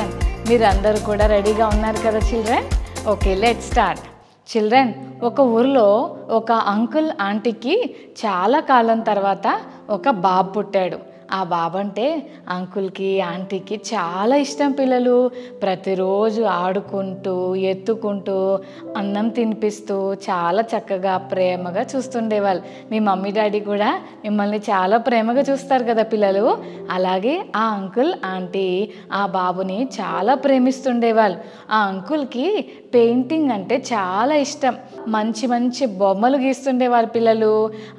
Start. మీరందరూ కూడా రెడీగా ఉన్నారు కదా children? Okay, let's start. Children, ఒక ఊరిలో ఒక అంకుల్ ఆంటీకి చాలా కాలం తర్వాత ఒక బాబు పుట్టాడు. ఆ బాబు అంటే అంకుల్కి ఆంటీకి చాలా ఇష్టం. పిల్లలు ప్రతిరోజు ఆడుకుంటూ ఎత్తుకుంటూ అన్నం తినిపిస్తూ చాలా చక్కగా ప్రేమగా చూస్తుండేవాళ్ళు. మీ మమ్మీ డాడీ కూడా మిమ్మల్ని చాలా ప్రేమగా చూస్తారు కదా పిల్లలు. అలాగే ఆ అంకుల్ ఆంటీ ఆ బాబుని చాలా ప్రేమిస్తుండేవాళ్ళు. ఆ అంకుల్కి పెయింటింగ్ అంటే చాలా ఇష్టం. మంచి మంచి బొమ్మలు గీస్తుండేవారు పిల్లలు.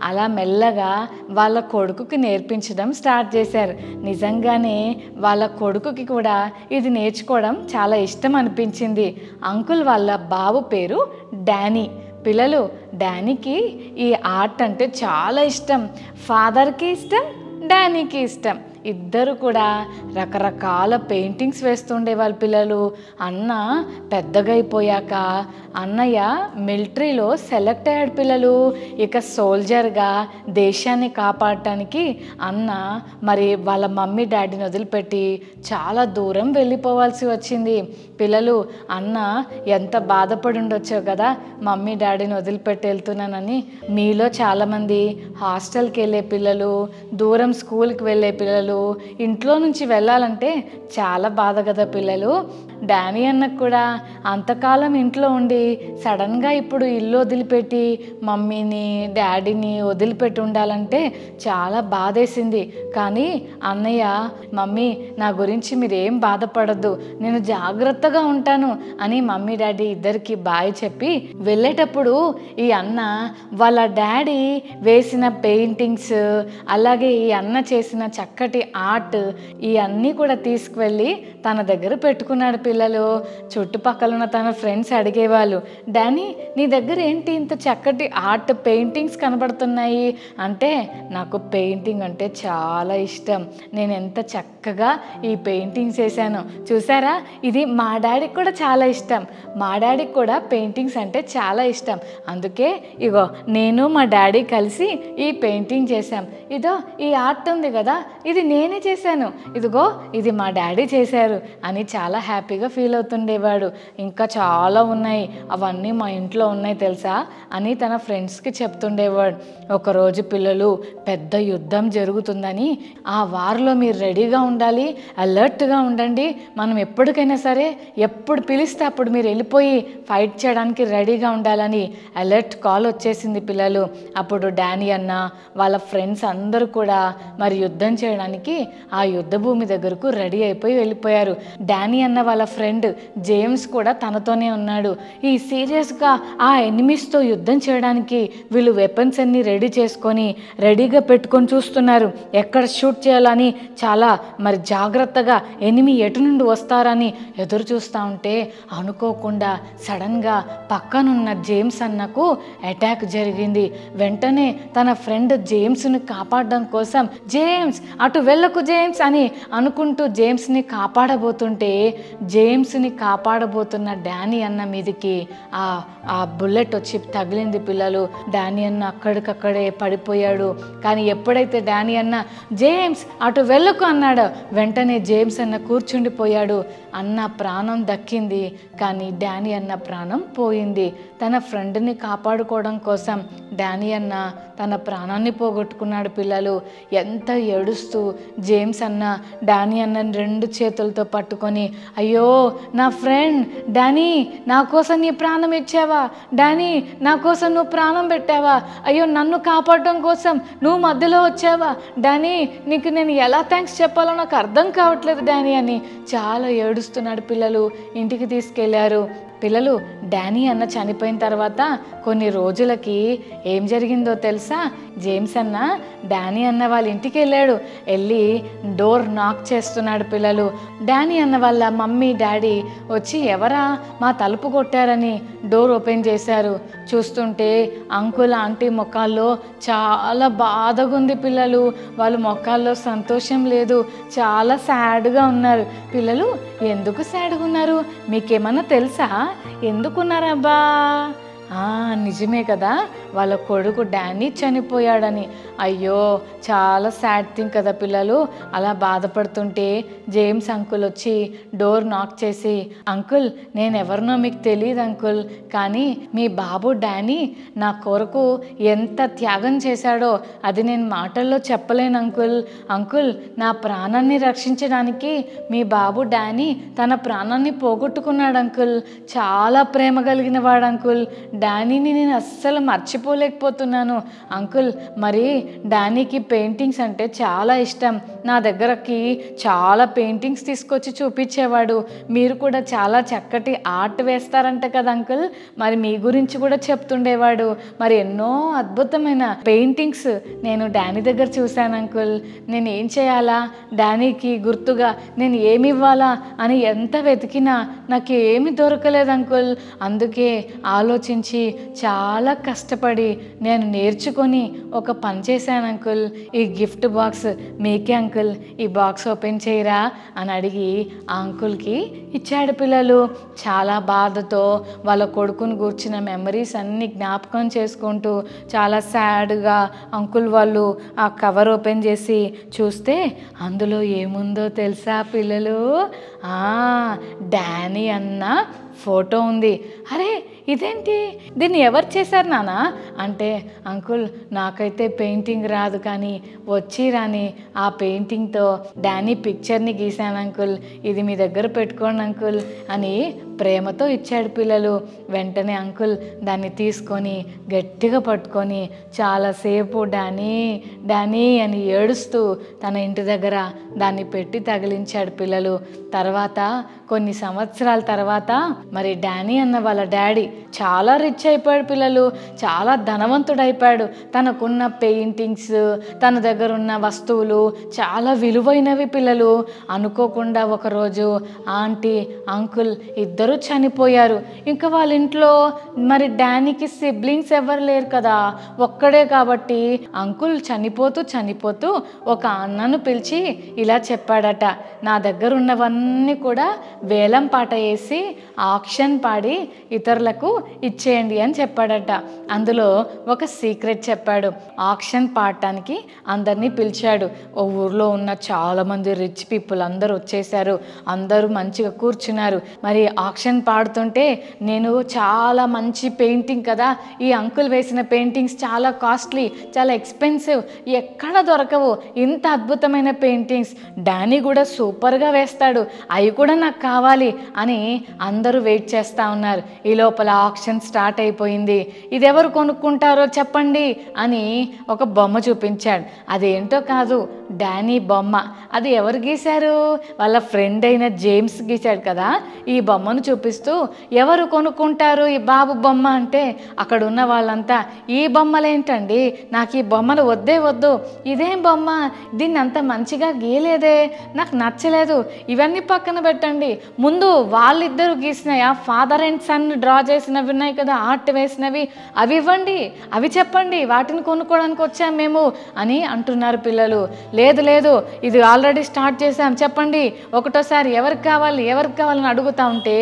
అలా మెల్లగా వాళ్ళ కొడుకుకి నేర్పించడం స్టార్ట్ చేశారు. నిజంగానే వాళ్ళ కొడుకుకి కూడా ఇది నేర్చుకోవడం చాలా ఇష్టం అనిపించింది. అంకుల్ వాళ్ళ బాబు పేరు డానీ. పిల్లలు, డానీకి ఈ ఆర్ట్ అంటే చాలా ఇష్టం. ఫాదర్కి ఇష్టం, డానీకి ఇష్టం. ఇద్దరు కూడా రకరకాల పెయింటింగ్స్ వేస్తుండే వాళ్ళ పిల్లలు. అన్న పెద్దగా అయిపోయాక అన్నయ్య మిలిటరీలో సెలెక్ట్ అయ్యాడు పిల్లలు. ఇక సోల్జర్గా దేశాన్ని కాపాడటానికి అన్న మరి వాళ్ళ మమ్మీ డాడీని వదిలిపెట్టి చాలా దూరం వెళ్ళిపోవాల్సి వచ్చింది. పిల్లలు, అన్న ఎంత బాధపడి ఉండొచ్చో కదా మమ్మీ డాడీని వదిలిపెట్టి వెళ్తున్నానని. మీలో చాలామంది హాస్టల్కి వెళ్ళే పిల్లలు, దూరం స్కూల్కి వెళ్ళే పిల్లలు, ఇంట్లో నుంచి వెళ్ళాలంటే చాలా బాధ కదా పిల్లలు. డానీ అన్నకు కూడా అంతకాలం ఇంట్లో ఉండి సడన్గా ఇప్పుడు ఇల్లు వదిలిపెట్టి మమ్మీని డాడీని వదిలిపెట్టి ఉండాలంటే చాలా బాధేసింది. కానీ అన్నయ్య, మమ్మీ నా గురించి మీరేం బాధపడద్దు, నేను జాగ్రత్తగా ఉంటాను అని మమ్మీ డాడీ ఇద్దరికి బాయ్ చెప్పి వెళ్ళేటప్పుడు ఈ అన్న వాళ్ళ డాడీ వేసిన పెయింటింగ్స్, అలాగే ఈ అన్న చేసిన చక్కటి ఆర్ట్ ఇవన్నీ కూడా తీసుకువెళ్ళి తన దగ్గర పెట్టుకున్నాడు పిల్లలు. చుట్టుపక్కల ఉన్న తన ఫ్రెండ్స్ అడిగేవాళ్ళు, డానీ నీ దగ్గర ఏంటి ఇంత చక్కటి ఆర్ట్ పెయింటింగ్స్ కనబడుతున్నాయి అంటే, నాకు పెయింటింగ్ అంటే చాలా ఇష్టం, నేను ఎంత చక్కగా ఈ పెయింటింగ్స్ వేసాను చూసారా, ఇది మా డాడీకి కూడా చాలా ఇష్టం, మా డాడీకి కూడా పెయింటింగ్స్ అంటే చాలా ఇష్టం, అందుకే ఇగో నేను మా డాడీ కలిసి ఈ పెయింటింగ్ చేశాం, ఇదో ఈ ఆర్ట్ ఉంది కదా ఇది నేనే చేశాను, ఇదిగో ఇది మా డాడీ చేశారు అని చాలా హ్యాపీగా ఫీల్ అవుతుండేవాడు. ఇంకా చాలా ఉన్నాయి, అవన్నీ మా ఇంట్లో ఉన్నాయి తెలుసా అని తన ఫ్రెండ్స్కి చెప్తుండేవాడు. ఒకరోజు పిల్లలు పెద్ద యుద్ధం జరుగుతుందని, ఆ వార్లో మీరు రెడీగా ఉండాలి, అలర్ట్గా ఉండండి, మనం ఎప్పటికైనా సరే ఎప్పుడు పిలిస్తే అప్పుడు మీరు వెళ్ళిపోయి ఫైట్ చేయడానికి రెడీగా ఉండాలని అలర్ట్ కాల్ వచ్చేసింది పిల్లలు. అప్పుడు డానీ అన్న వాళ్ళ ఫ్రెండ్స్ అందరూ కూడా మరి యుద్ధం చేయడానికి ఆ యుద్ధ భూమి దగ్గరకు రెడీ అయిపోయి వెళ్ళిపోయారు. డానీ అన్న వాళ్ళ ఫ్రెండ్ జేమ్స్ కూడా తనతోనే ఉన్నాడు. ఈ సీరియస్గా ఆ ఎనిమీస్తో యుద్ధం చేయడానికి వీళ్ళు వెపన్స్ అన్ని రెడీ చేసుకొని రెడీగా పెట్టుకొని చూస్తున్నారు, ఎక్కడ షూట్ చేయాలని చాలా మరి జాగ్రత్తగా ఎనిమీ ఎటు నుండి వస్తారని ఎదురు చూస్తూ ఉంటే అనుకోకుండా సడన్గా పక్కనున్న జేమ్స్ అన్నకు అటాక్ జరిగింది. వెంటనే తన ఫ్రెండ్ జేమ్స్ని కాపాడడం కోసం జేమ్స్ అటు వెళ్ళకు జేమ్స్ అని అనుకుంటూ జేమ్స్ని కాపాడబోతుంటే జేమ్స్ని కాపాడబోతున్న డానీ అన్న మీదకి ఆ బుల్లెట్ వచ్చి తగిలింది పిల్లలు. డానీ అన్న అక్కడికక్కడే పడిపోయాడు. కానీ ఎప్పుడైతే డానీ అన్న జేమ్స్ అటు వెళ్ళకు అన్నాడో వెంటనే జేమ్స్ అన్న కూర్చుండిపోయాడు. అన్న ప్రాణం దక్కింది, కానీ డానీ అన్న ప్రాణం పోయింది. తన ఫ్రెండ్ని కాపాడుకోవడం కోసం డానీ అన్న తన ప్రాణాన్ని పోగొట్టుకున్నాడు పిల్లలు. ఎంత ఏడుస్తూ జేమ్స్ అన్న డానీ అన్న రెండు చేతులతో పట్టుకొని, అయ్యో నా ఫ్రెండ్ డానీ, నా కోసం నీ ప్రాణం ఇచ్చావా, డానీ నా కోసం నువ్వు ప్రాణం పెట్టావా, అయ్యో నన్ను కాపాడడం కోసం నువ్వు మధ్యలో వచ్చావా, డానీ నీకు నేను ఎలా థ్యాంక్స్ చెప్పాలో నాకు అర్థం కావట్లేదు డానీ అని చాలా ఏడుస్తున్నాడు పిల్లలు. ఇంటికి తీసుకెళ్లారు. పిల్లలు, డానీ అన్న చనిపోయిన తర్వాత కొన్ని రోజులకి ఏం జరిగిందో తెలుసా? జేమ్స్ అన్న డానీ అన్న వాళ్ళ ఇంటికి వెళ్ళాడు. వెళ్ళి డోర్ నాక్ చేస్తున్నాడు పిల్లలు. డానీ అన్న వాళ్ళ మమ్మీ డాడీ వచ్చి ఎవరా మా తలుపు కొట్టారని డోర్ ఓపెన్ చేశారు. చూస్తుంటే అంకుల్ ఆంటీ ముఖాల్లో చాలా బాధగా ఉంది పిల్లలు. వాళ్ళ ముఖాల్లో సంతోషం లేదు, చాలా సాడ్గా ఉన్నారు. పిల్లలు, ఎందుకు సాడ్గా ఉన్నారు మీకేమన్నా తెలుసా? ఎందుకున్నారబ్బా? నిజమే కదా, వాళ్ళ కొడుకు డానీ చనిపోయాడని. అయ్యో, చాలా సాడ్ థింగ్ కదా పిల్లలు. అలా బాధపడుతుంటే జేమ్స్ అంకుల్ వచ్చి డోర్ నాక్ చేసి, అంకుల్ నేను ఎవరినో మీకు తెలియదు అంకుల్, కానీ మీ బాబు డానీ నా కొరకు ఎంత త్యాగం చేశాడో అది నేను మాటల్లో చెప్పలేను అంకుల్. అంకుల్, నా ప్రాణాన్ని రక్షించడానికి మీ బాబు డానీ తన ప్రాణాన్ని పోగొట్టుకున్నాడు అంకుల్. చాలా ప్రేమ కలిగిన వాడు అంకుల్. డానీని నేను అస్సలు మర్చిపోలేకపోతున్నాను అంకుల్. మరి డానీకి పెయింటింగ్స్ అంటే చాలా ఇష్టం. నా దగ్గరకి చాలా పెయింటింగ్స్ తీసుకొచ్చి చూపించేవాడు. మీరు కూడా చాలా చక్కటి ఆర్ట్ వేస్తారంట కదా అంకుల్, మరి మీ గురించి కూడా చెప్తుండేవాడు. మరి ఎన్నో అద్భుతమైన పెయింటింగ్స్ నేను డానీ దగ్గర చూశాను అంకుల్. నేను ఏం చేయాలా, డానీకి గుర్తుగా నేను ఏమి ఇవ్వాలా అని ఎంత వెతికినా నాకు ఏమి దొరకలేదు అంకుల్. అందుకే ఆలోచించి చాలా కష్టపడి నేను నేర్చుకొని ఒక పని చేశాను అంకుల్. ఈ గిఫ్ట్ బాక్స్ మీకే అంకుల్, ఈ బాక్స్ ఓపెన్ చేయరా అని అడిగి ఆ అంకుల్కి ఇచ్చాడు పిల్లలు. చాలా బాధతో వాళ్ళ కొడుకుని కూర్చున్న మెమరీస్ అన్నీ జ్ఞాపకం చేసుకుంటూ చాలా సాడ్గా అంకుల్ వాళ్ళు ఆ కవర్ ఓపెన్ చేసి చూస్తే అందులో ఏముందో తెలుసా పిల్లలు? డానీ అన్న ఫోటో ఉంది. అరే ఇదేంటి, దీన్ని ఎవరు చేశారు నాన్న అంటే, అంకుల్ నాకైతే పెయింటింగ్ రాదు, కానీ వచ్చి రాని ఆ పెయింటింగ్తో డానీ పిక్చర్ని గీశాను అంకుల్, ఇది మీ దగ్గర పెట్టుకోండి అంకుల్ అని ప్రేమతో ఇచ్చాడు పిల్లలు. వెంటనే అంకుల్ దాన్ని తీసుకొని గట్టిగా పట్టుకొని చాలాసేపు డానీ డానీ అని ఏడుస్తూ తన ఇంటి దగ్గర దాన్ని పెట్టి తగిలించాడు పిల్లలు. తర్వాత కొన్ని సంవత్సరాల తర్వాత మరి డానీ అన్న వాళ్ళ డాడీ చాలా రిచ్ అయిపోయాడు పిల్లలు, చాలా ధనవంతుడైపోయాడు. తనకున్న పెయింటింగ్స్, తన దగ్గర ఉన్న వస్తువులు చాలా విలువైనవి పిల్లలు. అనుకోకుండా ఒకరోజు ఆంటీ అంకుల్ ఇద్దరు చనిపోయారు. ఇంకా వాళ్ళ ఇంట్లో మరి డానీకి సిబ్లింగ్స్ ఎవరు లేరు కదా, ఒక్కడే. కాబట్టి అంకుల్ చనిపోతూ ఒక అన్నను పిలిచి ఇలా చెప్పాడట, నా దగ్గర ఉన్నవన్నీ కూడా వేలం పాట వేసి ఆక్షన్ పాడి ఇతరులకు ఇచ్చేయండి అని చెప్పాడట. అందులో ఒక సీక్రెట్ చెప్పాడు. ఆక్షన్ పాడటానికి అందరినీ పిలిచాడు. ఓ ఊర్లో ఉన్న చాలామంది రిచ్ పీపుల్ అందరూ వచ్చేసారు. అందరూ మంచిగా కూర్చున్నారు. మరి ఆక్షన్ పాడుతుంటే నేను చాలా మంచి పెయింటింగ్ కదా, ఈ అంకుల్ వేసిన పెయింటింగ్స్ చాలా కాస్ట్లీ, చాలా ఎక్స్పెన్సివ్, ఎక్కడ దొరకవు ఇంత అద్భుతమైన పెయింటింగ్స్, డానీ కూడా సూపర్గా వేస్తాడు, అవి కూడా నాకు కావాలి అని అందరూ వెయిట్ చేస్తూ ఉన్నారు. ఈ లోపల ఆక్షన్ స్టార్ట్ అయిపోయింది. ఇది ఎవరు కొనుక్కుంటారో చెప్పండి అని ఒక బొమ్మ చూపించాడు. అదేంటో కాదు, డానీ బొమ్మ. అది ఎవరు గీశారు? వాళ్ళ ఫ్రెండ్ అయిన జేమ్స్ గీశాడు కదా. ఈ బొమ్మను చూపిస్తూ ఎవరు కొనుక్కుంటారు ఈ బాబు బొమ్మ అంటే అక్కడ ఉన్న వాళ్ళంతా, ఈ బొమ్మలేంటండి, నాకు ఈ బొమ్మలు వద్దే వద్దు, ఇదేం బొమ్మ, దీన్ని అంత మంచిగా గీయలేదే, నాకు నచ్చలేదు, ఇవన్నీ పక్కన పెట్టండి, ముందు వాళ్ళిద్దరూ గీసినాయి ఆ ఫాదర్ అండ్ సన్ డ్రా చేసినవి ఉన్నాయి కదా, ఆర్ట్ వేసినవి, అవి ఇవ్వండి, అవి చెప్పండి, వాటిని కొనుక్కోవడానికి వచ్చాం మేము అని అంటున్నారు పిల్లలు. లేదు లేదు, ఇది ఆల్రెడీ స్టార్ట్ చేసాం, చెప్పండి ఒకటోసారి ఎవరికి కావాలని అడుగుతా ఉంటే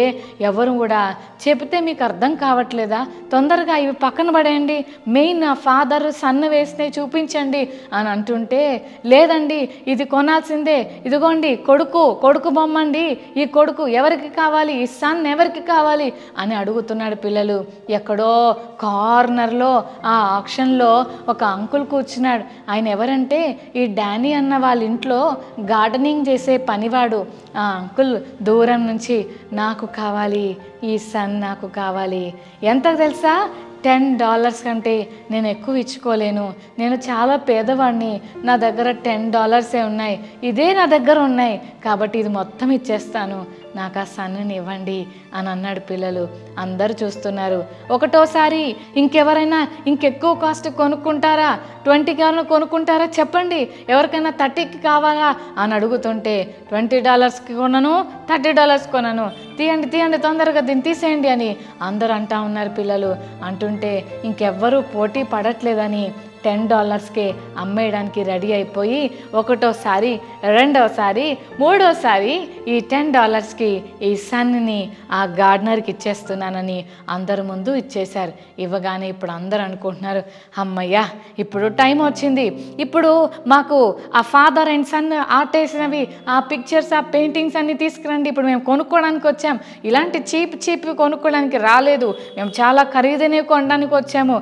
ఎవరు కూడా చెప్తే మీకు అర్థం కావట్లేదా, తొందరగా ఇవి పక్కన పడేయండి, మెయిన్ ఫాదర్ సన్ వేసినవి చూపించండి అని అంటుంటే, లేదండి ఇది కొనాల్సిందే, ఇదిగోండి కొడుకు బొమ్మ అండి, ఈ కొడుకు ఎవరికి కావాలి, ఈ సన్ ఎవరికి కావాలి అని అడుగుతున్నాడు పిల్లలు. ఎక్కడో కార్నర్లో ఆ ఆక్షన్లో ఒక అంకుల్ కూర్చున్నాడు. ఆయన ఎవరంటే ఈ డానీ అన్న వాళ్ళ ఇంట్లో గార్డెనింగ్ చేసే పనివాడు. ఆ అంకుల్ దూరం నుంచి నాకు కావాలి, ఈ సన్ నాకు కావాలి, ఎంత తెలుసా, $10 కంటే నేను ఎక్కువ ఇచ్చుకోలేను, నేను చాలా పేదవాడిని, నా దగ్గర $10 ఉన్నాయి, ఇదే నా దగ్గర ఉన్నాయి, కాబట్టి ఇది మొత్తం ఇచ్చేస్తాను, నాకు ఆ సన్నుని ఇవ్వండి అని అన్నాడు పిల్లలు. అందరూ చూస్తున్నారు. ఒకటోసారి ఇంకెవరైనా ఇంకెక్కువ కాస్ట్ కొనుక్కుంటారా, 20 కొనుక్కుంటారా చెప్పండి, ఎవరికైనా 30కి కావాలా అని అడుగుతుంటే, $20కి కొనను, $30 కొనను, తీయండి తొందరగా దీన్ని తీసేయండి అని అందరూ అంటా ఉన్నారు పిల్లలు. అంటుంటే ఇంకెవ్వరూ పోటీ పడట్లేదని $10కే అమ్మేయడానికి రెడీ అయిపోయి ఒకటోసారి, రెండోసారి, మూడోసారి ఈ $10కి ఈ సన్ని ఆ గార్డెనర్కి ఇచ్చేస్తున్నానని అందరి ముందు ఇచ్చేశారు. ఇవ్వగానే ఇప్పుడు అందరూ అనుకుంటున్నారు, అమ్మయ్యా ఇప్పుడు టైం వచ్చింది, ఇప్పుడు మాకు ఆ ఫాదర్ అండ్ సన్ ఆర్ట్ వేసినవి ఆ పిక్చర్స్ ఆ పెయింటింగ్స్ అన్నీ తీసుకురండి, ఇప్పుడు మేము కొనుక్కోవడానికి వచ్చాం, ఇలాంటి చీప్ కొనుక్కోవడానికి రాలేదు, మేము చాలా ఖరీదైనవి కొనడానికి వచ్చాము,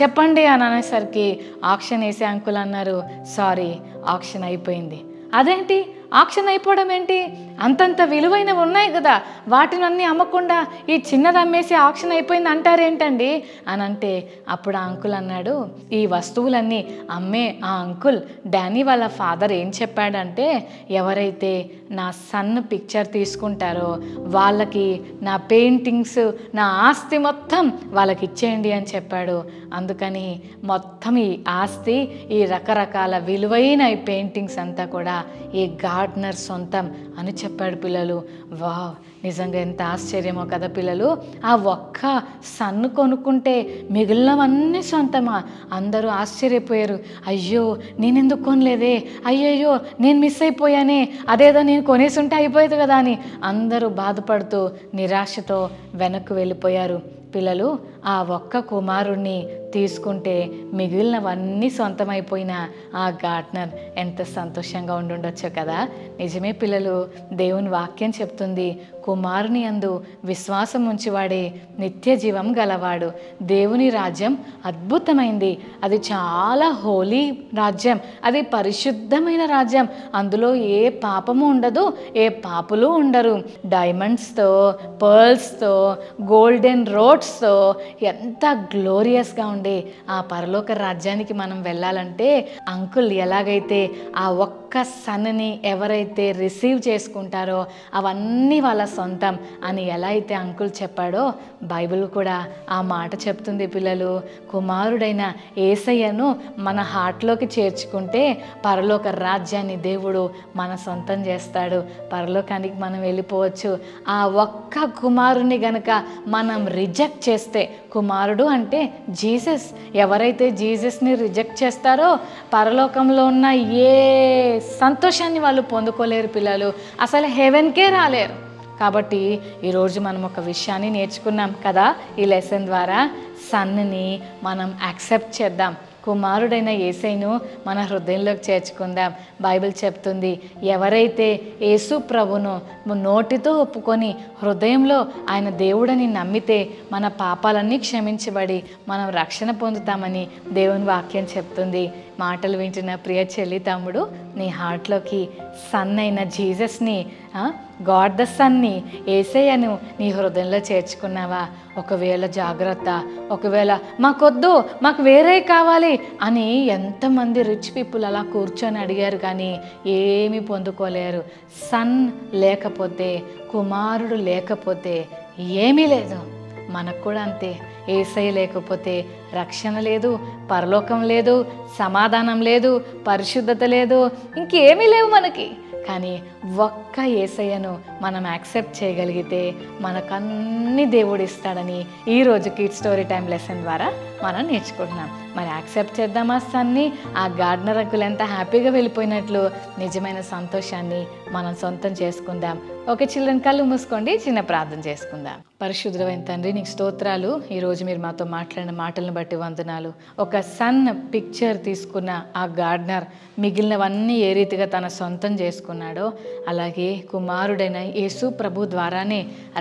చెప్పండి అని అనేసరికి ఆక్షన్ వేసే అంకుల్ అన్నారు, సారీ ఆక్షన్ అయిపోయింది. అదేంటి ఆక్షన్ అయిపోవడం ఏంటి, అంతంత విలువైనవి ఉన్నాయి కదా, వాటిని అన్నీ అమ్మకుండా ఈ చిన్నది అమ్మేసి ఆక్షన్ అయిపోయింది అంటారేంటండి అని అంటే అప్పుడు ఆ అంకుల్ అన్నాడు, ఈ వస్తువులన్నీ అమ్మే ఆ అంకుల్ డానీ వాళ్ళ ఫాదర్ ఏం చెప్పాడంటే, ఎవరైతే నా సన్ పిక్చర్ తీసుకుంటారో వాళ్ళకి నా పెయింటింగ్స్ నా ఆస్తి మొత్తం వాళ్ళకి ఇచ్చేయండి అని చెప్పాడు. అందుకని మొత్తం ఈ ఆస్తి ఈ రకరకాల విలువైన ఈ పెయింటింగ్స్ అంతా కూడా ఈ గార్డెనర్ సొంతం అని చెప్పాడు. పిల్లలు వావ్, నిజంగా ఎంత ఆశ్చర్యమో కదా పిల్లలు. ఆ ఒక్క సన్ను కొనుక్కుంటే మిగిలినవన్నీ సొంతమా? అందరూ ఆశ్చర్యపోయారు. అయ్యో నేను ఎందుకు కొనలేదే, అయ్యయ్యో నేను మిస్ అయిపోయానే, అదేదో నేను కొనేసి ఉంటే అయిపోయేది కదా అని అందరూ బాధపడుతూ నిరాశతో వెనక్కు వెళ్ళిపోయారు. పిల్లలు ఆ ఒక్క కుమారుణ్ణి తీసుకుంటే మిగిలినవన్నీ సొంతమైపోయిన ఆ గార్డెనర్ ఎంత సంతోషంగా ఉండుండొచ్చో కదా. నిజమే పిల్లలు, దేవుని వాక్యం చెప్తుంది, కుమారుని యందు విశ్వాసం ఉంచివాడే నిత్య జీవం గలవాడు. దేవుని రాజ్యం అద్భుతమైంది, అది చాలా హోలీ రాజ్యం, అది పరిశుద్ధమైన రాజ్యం, అందులో ఏ పాపము ఉండదు, ఏ పాపులు ఉండరు. డైమండ్స్తో పర్ల్స్తో గోల్డెన్ రోడ్స్తో ఎంత గ్లోరియస్గా ఉండే ఆ పరలోక రాజ్యానికి మనం వెళ్ళాలంటే అంకుల్ ఎలాగైతే ఆ ఒక్క సన్ని ఎవరైతే రిసీవ్ చేసుకుంటారో అవన్నీ వాళ్ళ సొంతం అని ఎలా అయితే అంకుల్ చెప్పాడో బైబిల్ కూడా ఆ మాట చెప్తుంది. పిల్లలు, కుమారుడైన యేసయ్యను మన హార్ట్లోకి చేర్చుకుంటే పరలోక రాజ్యాన్ని దేవుడు మన సొంతం చేస్తాడు, పరలోకానికి మనం వెళ్ళిపోవచ్చు. ఆ ఒక్క కుమారుని గనక మనం రిజెక్ట్ చేస్తే, కుమారుడు అంటే జీసస్, ఎవరైతే జీసస్ని రిజెక్ట్ చేస్తారో పరలోకంలో ఉన్న ఏ సంతోషాన్ని వాళ్ళు పొందుకోలేరు పిల్లలు, అసలు హెవెన్కే రాలేరు. కాబట్టి ఈరోజు మనం ఒక విషయాన్ని నేర్చుకున్నాం కదా ఈ లెసన్ ద్వారా, సన్ని మనం యాక్సెప్ట్ చేద్దాం, కుమారుడైన యేసయ్యను మన హృదయంలోకి చేర్చుకుందాం. బైబిల్ చెప్తుంది, ఎవరైతే యేసు ప్రభును నోటితో ఒప్పుకొని హృదయంలో ఆయన దేవుడని నమ్మితే మన పాపాలన్నీ క్షమించబడి మనం రక్షణ పొందుతామని దేవుని వాక్యం చెప్తుంది. మాటలు వింటున్న ప్రియ చెల్లి తమ్ముడు, నీ హార్ట్లోకి సన్ అయిన జీసస్ని, గాడ్ ద సన్ని, యేసయ్యను నీ హృదయంలో చేర్చుకున్నావా? ఒకవేళ జాగ్రత్త, ఒకవేళ మాకొద్దు మాకు వేరే కావాలి అని ఎంతమంది రిచ్ పీపుల్ అలా కూర్చొని అడిగారు కానీ ఏమీ పొందుకోలేరు. సన్ లేకపోతే, కుమారుడు లేకపోతే ఏమీ లేదు. మనకు కూడా అంతే, యేసయ్య లేకపోతే రక్షణ లేదు, పరలోకం లేదు, సమాధానం లేదు, పరిశుద్ధత లేదు, ఇంకేమీ లేవు మనకి. కానీ ఒక్క యేసయ్యను మనం యాక్సెప్ట్ చేయగలిగితే మనకన్నీ దేవుడు ఇస్తాడని ఈరోజు కిడ్స్ స్టోరీ టైం లెసన్ ద్వారా మనం నేర్చుకుంటున్నాం. మరి యాక్సెప్ట్ చేద్దామా సన్ని? ఆ గార్డెనర్ అంకుల్ ఎంత హ్యాపీగా వెళ్ళిపోయినట్లు నిజమైన సంతోషాన్ని మనం సొంతం చేసుకుందాం. ఓకే చిల్డ్రన్, కళ్ళు మూసుకోండి, చిన్న ప్రార్థన చేసుకుందాం. పరిశుద్ధమైన తండ్రి, నీకు స్తోత్రాలు. ఈరోజు మీరు మాతో మాట్లాడిన మాటలను బట్టి వందనాలు. ఒక సన్ పిక్చర్ తీసుకున్న ఆ గార్డెనర్ మిగిలినవన్నీ ఏ రీతిగా తన సొంతం చేసుకున్నాడో, అలాగే కుమారుడైన యేసు ప్రభు ద్వారానే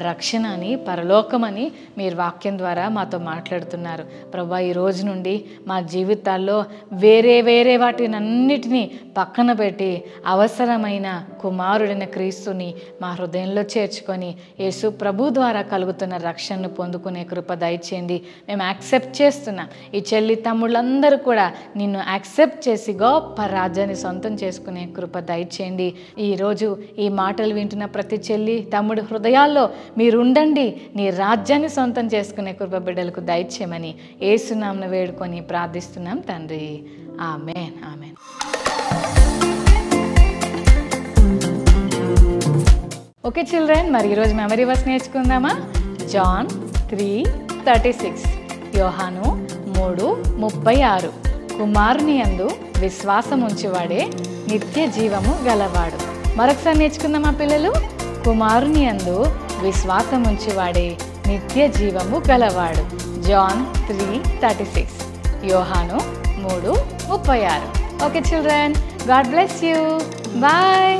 రక్షణ అని, పరలోకమని మీరు వాక్యం ద్వారా మాతో మాట్లాడుతున్నారు. ప్రభా, ఈ రోజు నుండి మా జీవితాల్లో వేరే వాటినన్నిటినీ పక్కన పెట్టి అవసరమైన కుమారుడైన క్రీస్తుని మా హృదయంలో చేర్చుకొని యేసు ప్రభు ద్వారా కలుగుతున్న రక్షణను పొందుకునే కృప దయచేయండి. మేము యాక్సెప్ట్ చేస్తున్నాం. ఈ చెల్లి తమ్ముళ్ళందరూ కూడా నిన్ను యాక్సెప్ట్ చేసి గొప్ప రాజ్యాన్ని సొంతం చేసుకునే కృప దయచేయండి. ఈరోజు ఈ మాటలు వింటున్న ప్రతి చెల్లి తమ్ముడు హృదయాల్లో మీరు ఉండండి, నీ రాజ్యాన్ని సొంతం చేసుకునే కృప బిడ్డలకు దయచేయమని యేసునామమున వేడుకొని ప్రార్థిస్తున్నాం తండ్రి. ఆమేన్, ఆమేన్. ఓకే చిల్డ్రన్, మరి ఈరోజు మెమరీ వర్స్ నేర్చుకుందామా? జాన్ 3:36, యోహాను 3:36, కుమారుని యందు విశ్వాసం ఉంచువాడే నిత్య జీవము గలవాడు. మరొకసారి నేర్చుకుందామా పిల్లలు? కుమారుని యందు విశ్వాసముంచువాడే నిత్య జీవము గలవాడు. John 3:36, Yohanu 3:36. Okay children, God bless you. Bye.